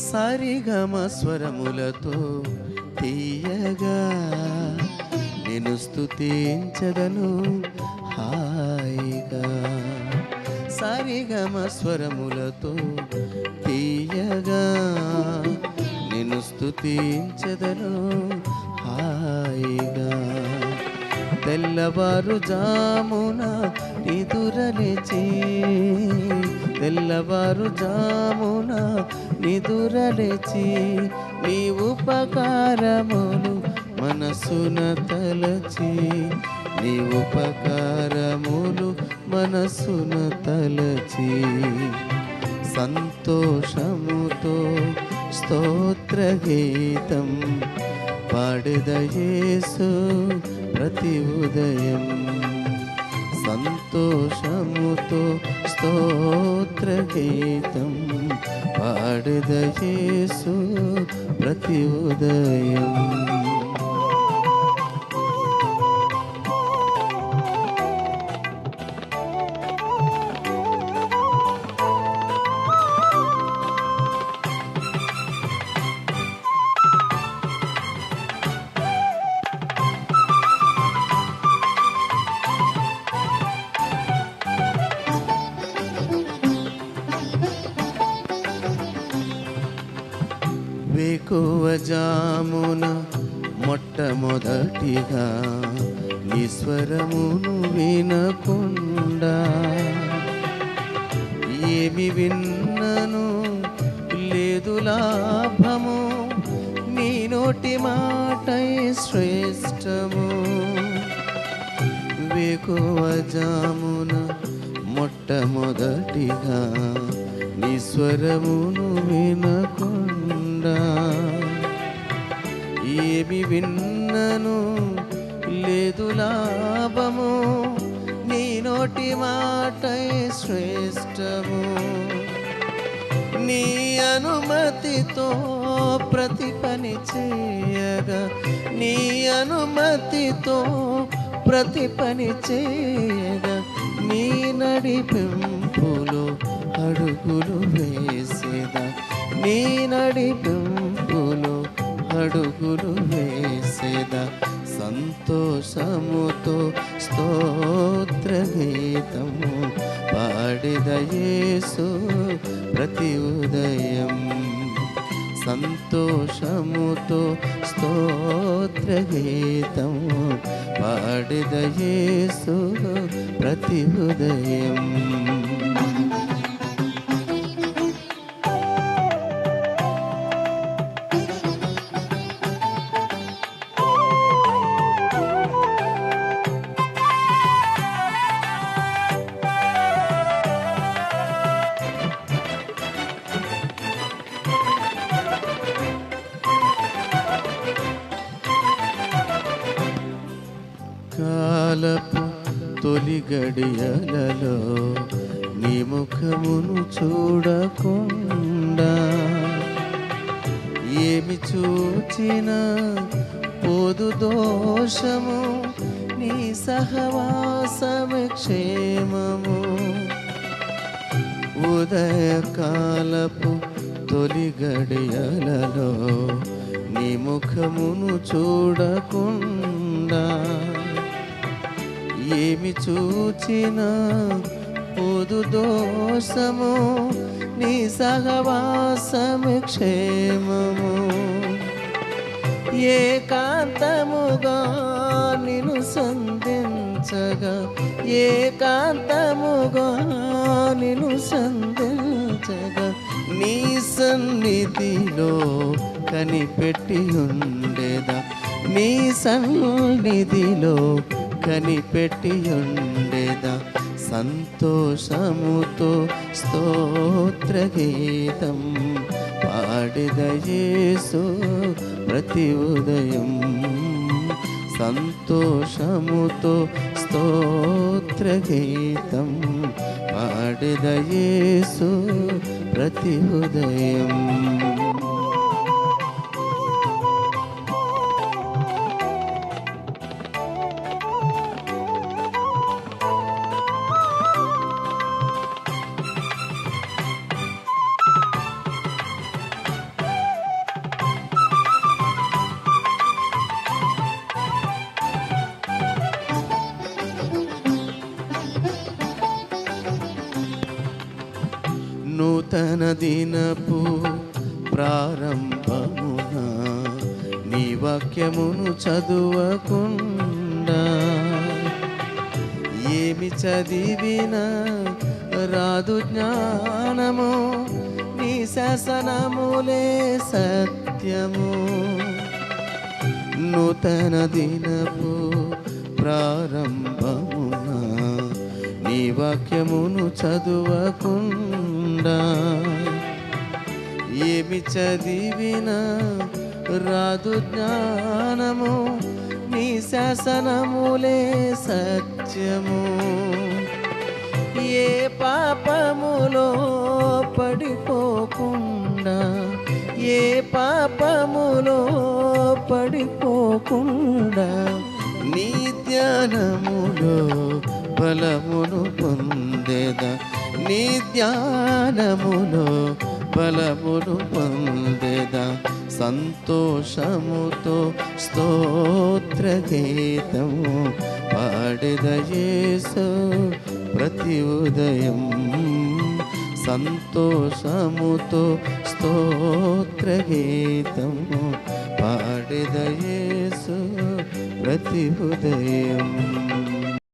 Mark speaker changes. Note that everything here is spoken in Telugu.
Speaker 1: సరిగమ స్వరములతో తీయగా నేను స్తుతించదను హాయిగా. సరిగమ స్వరములతో తీయగా నేను స్తుతించదను హాయిగా. తెల్లవారుజామున నిదురలేచి, తెల్లవారుజామున నిదురలేచి నీ ఉపకారములు మనసున తలచి, నీ ఉపకారములు మనసున తలచి సంతోషముతో స్తోత్ర గీతం పాడెద యేసు ప్రతి ఉదయం. సంతోషముతో స్తోత్ర గీతం పాడెద యేసు ప్రతి ఉదయం. వేకువ జామున మొట్టమొదటిగా నీ స్వరమును వినకుండా ఏమి విన్నను లేదు లాభము, నీ నోటి మాటై శ్రేష్టము. వేకువ జామున మొట్టమొదటిగా నీ స్వరమును వినకుండా ఏమి విన్నను లేదు లాభము, నీ నోటి మాటై శ్రేష్టము. నీ అనుమతితో ప్రతి పని చేయగా, నీ అనుమతితో ప్రతి పని చేయగా నీ నడిపింపులో అడుగులు వేసేదా, నీ నడిపింపులో అడుగులు వేసేదా. సంతోషముతో స్తోత్ర గీతము పాడెద యేసు ప్రతి ఉదయం. సంతోషముతో స్తోత్ర గీతము పాడెద యేసు ప్రతి ఉదయం. కాలపు తొలి గడియలలో నీ ముఖమును చూడకుండా ఏమి చూచినా పోదు దోషము, నీ సహవాసమే క్షేమము. ఉదయకాలపు తొలి గడియలలో నీ ముఖమును చూడకుండా ఏమి చూచినా పోదు దోషము, నీ సహవాసము క్షేమము. ఏకాంతముగా నిన్ను సంధించగా, ఏకాంతముగా నిన్ను సంధించగా నీ సన్నిధిలో కనిపెట్టి ఉండేదా, నీ సన్నిధిలో కనిపెట్టి ఉండేదా. సంతోషముతో స్తోత్ర గీతం పాడెద యేసు ప్రతి ఉదయం. సంతోషముతో స్తోత్ర గీతం పాడెద యేసు ప్రతి ఉదయం. నూతన దినపు ప్రారంభమున నీ వాక్యమును చదువకుండా ఏమి చదివినా రాదు జ్ఞానము, నీ శాసనములే సత్యము. నూతన దినపు ప్రారంభమున నీ వాక్యమును చదువకుండా ఏమి చదివినా రాదు జ్ఞానము, నీ శాసనములే సత్యము. ఏ పాపములో పడిపోకుండా, ఏ పాపములో పడిపోకుండా నీ ధ్యానములో బలమును పొందేదా, నీ ధ్యానములో బలమును పొందేదా. సంతోషముతో స్తోత్ర గీతము పాడెద యేసు ప్రతి ఉదయం. సంతోషముతో స్తోత్ర గీతము పాడెద యేసు ప్రతి ఉదయం.